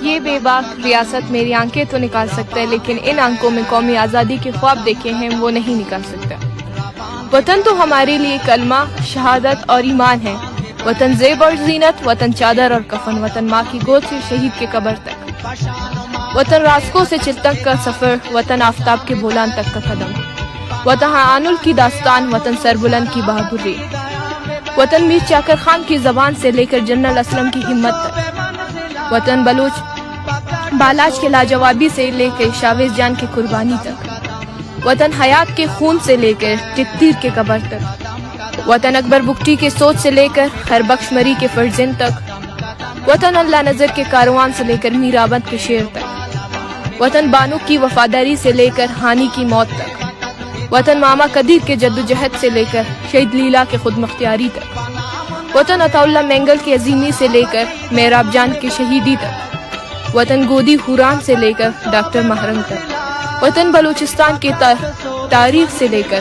یہ بے باک ریاست میری آنکھیں تو نکال سکتا ہے، لیکن ان آنکھوں میں قومی آزادی کے خواب دیکھے ہیں وہ نہیں نکال سکتا۔ وطن تو ہمارے لیے کلمہ، شہادت اور ایمان ہے۔ وطن زیب اور زینت، وطن چادر اور کفن، وطن ماں کی گود سے شہید کے قبر تک، وطن راسکو سے چلتک کا سفر، وطن آفتاب کے بولان تک کا قدم، وطن آنل کی داستان، وطن سربلند کی بہادری، وطن میر چاکر خان کی زبان سے لے کر جنرل اسلم کی ہمت تک، وطن بلوچ بالاج کے لاجوابی سے لے کر شاویز جان کی قربانی تک، وطن حیات کے خون سے لے کر ٹکتیر کے قبر تک، وطن اکبر بگٹی کے سوچ سے لے کر خیر بخش مری کے فرزند تک، وطن اللہ نظر کے کاروان سے لے کر میر آباد کے شیر تک، وطن بانو کی وفاداری سے لے کر ہانی کی موت تک، وطن ماما قدیر کے جدوجہد سے لے کر شہید لیلا کے خود مختاری تک، وطن عطا اللہ مینگل کے عظیمی سے لے کر میراب جان کی شہیدی تک، وطن گودی حوران سے لے کر ڈاکٹر محرم تک، وطن بلوچستان کی تاریخ سے لے کر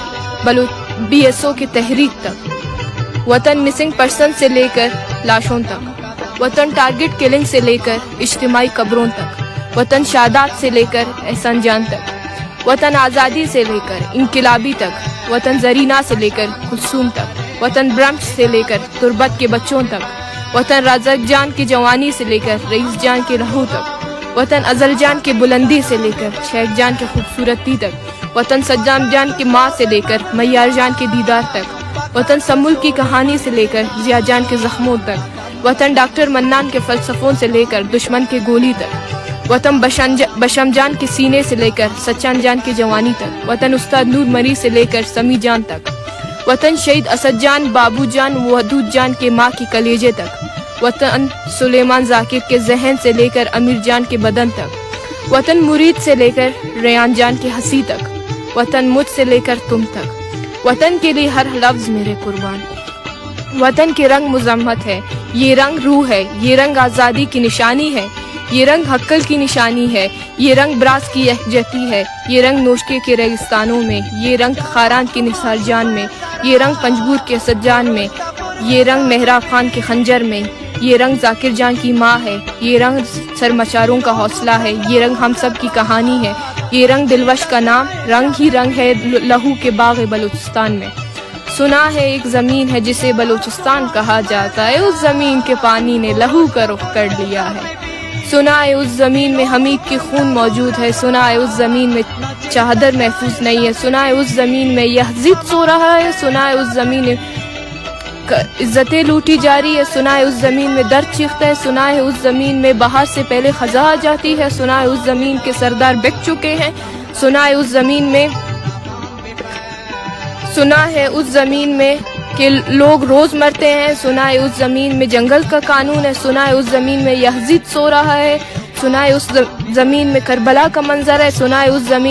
بی ایس او کی تحریک تک، وطن مسنگ پرسن سے لے کر لاشوں تک، وطن ٹارگٹ کلنگ سے لے کر اجتماعی قبروں تک، وطن شہادات سے لے کر احسان جان تک، وطن آزادی سے لے کر انقلابی تک، وطن زرینہ سے لے کر کلثوم تک، وطن برمش سے لے کر تربت کے بچوں تک، وطن رازق جان کی جوانی سے لے کر رئیس جان کے لہو تک، وطن ازل جان کی بلندی سے لے کر شیخ جان کی خوبصورتی تک، وطن سجام جان کی ماں سے لے کر میار جان کے دیدار تک، وطن سمول کی کہانی سے لے کر ضیاء جان کے زخموں تک، وطن ڈاکٹر منان کے فلسفوں سے لے کر دشمن کے گولی تک، وطن بشم جان کے سینے سے لے کر سچان جان کی جوانی تک، وطن استاد نور مری سے لے کر سمی جان تک، وطن شہید اسد جان، بابو جان، ودود جان کے ماں کی کلیجے تک، وطن سلیمان ذاکر کے ذہن سے لے کر امیر جان کے بدن تک، وطن مرید سے لے کر ریان جان کی ہنسی تک، وطن مجھ سے لے کر تم تک، وطن کے لیے ہر لفظ میرے قربان۔ وطن کے رنگ مذمت ہے، یہ رنگ روح ہے، یہ رنگ آزادی کی نشانی ہے، یہ رنگ حقل کی نشانی ہے، یہ رنگ براز کی یکجہتی ہے، یہ رنگ نوشکے کے ریگستانوں میں، یہ رنگ خاران کے نثار جان میں، یہ رنگ پنجبور کے اسد جان میں، یہ رنگ مہراب خان کے خنجر میں، یہ رنگ ذاکر جان کی ماں ہے، یہ رنگ سرمچاروں کا حوصلہ ہے، یہ رنگ ہم سب کی کہانی ہے، یہ رنگ دلوش کا نام، رنگ ہی رنگ ہے لہو کے باغ بلوچستان میں۔ سنا ہے ایک زمین ہے جسے بلوچستان کہا جاتا ہے، اس زمین کے پانی نے لہو کا رخ کر لیا ہے، سنا ہے اس زمین میں حمید کی خون موجود ہے، سنا ہے اس زمین میں چادر محفوظ نہیں ہے، سنا ہے اس زمین میں یزید سو رہا ہے، سنا ہے اس زمین میں عزتیں لوٹی جا رہی ہے، سنا ہے اس زمین میں درد چیختا ہے، سنا ہے اس زمین میں بہار سے پہلے خزاں آ جاتی ہے، سنا ہے اس زمین کے سردار بک چکے ہیں، سنا ہے اس زمین میں کہ لوگ روز مرتے ہیں، سنا ہے اس زمین میں جنگل کا قانون ہے، سنا ہے اس زمین میں یزید سو رہا ہے، سنا ہے اس زمین میں کربلا کا منظر ہے، سنا ہے اس زمین